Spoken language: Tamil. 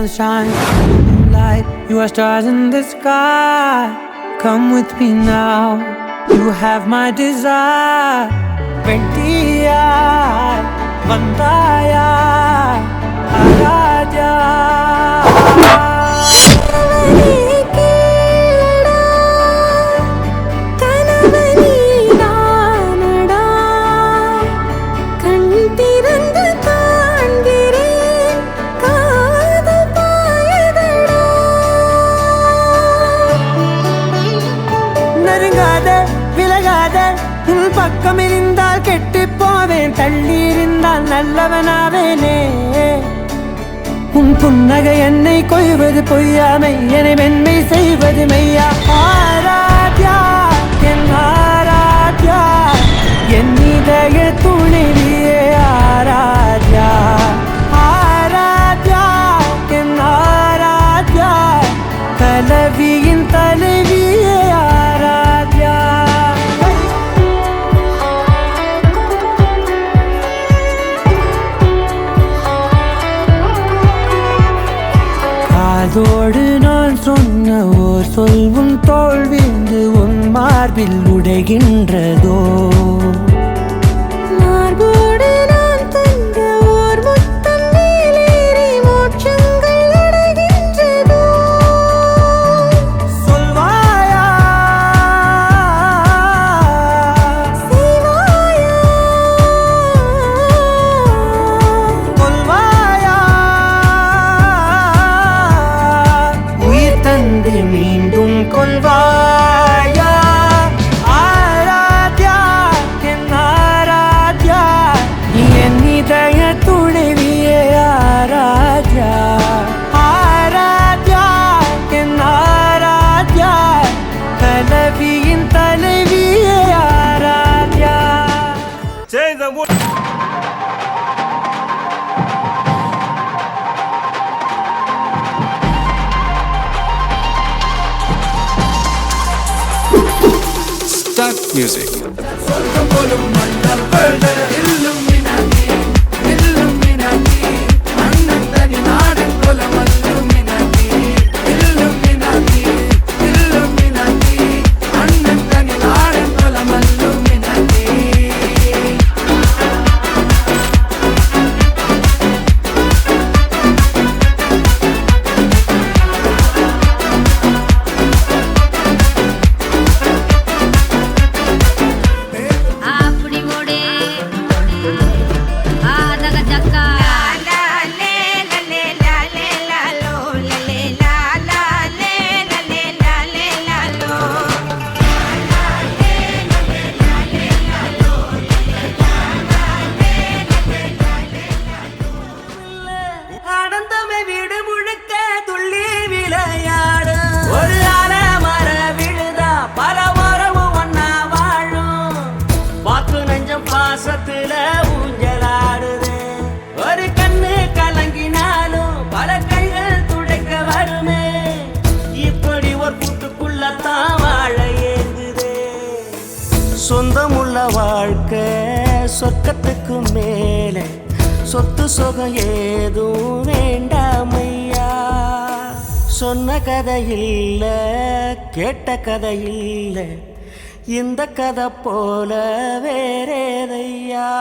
shine. Moonlight, you are stars in the sky. Come with me now, you have my desire. Vendiya, vandaya, araja. உன் பக்கம் இருந்தால் கெட்டு போவேன், தள்ளி இருந்தால் நல்லவனாவேனே. உன் புன்னகை என்னை கொய்வது பொய்யாமை, என்னை மென்மை செய்வது மெய்யா. ஆராத்யா என் ஆராத்யா, என் இதய துணைவியே ஆராத்யா. ஆராத்யா என் ஆராத்யா, கலவியின் தலைவியே ஆராத்யா. அதோடு நான் சொன்ன ஓர் சொல்வும் தோல்விந்து உன் மார்பில் உடைகின்றதோ. மார்போடு நான் தந்த ஓர் முத்தம் மேலேறி மோட்சங்கள் அடைகின்றதோ. சொல்வாயா செய்வாயா கொல்வாயா, மீண்டும் கொள்வாயா. ஆராத்யா என் ஆராத்யா, என் இதய துணைவியே ஆராத்யா. ஆராத்யா என் ஆராத்யா, கலவியின் தலைவியே ஆராத்யா. Start music. ஒரு கண்ணு கலங்கினாலும் பல கைகள் துடைக்க வருமே. இப்படி ஒரு கூட்டுக்குள்ளத்தான் வாழ ஏங்குதே. சொந்தமுள்ள வாழ்க்கை சொர்க்கத்துக்கு மேலே, சொத்து சுகம் ஏதும் வேண்டாமையா. சொன்ன கதை இல்ல, கேட்ட கதை இல்ல, இந்த கதை போல வேறேதையா.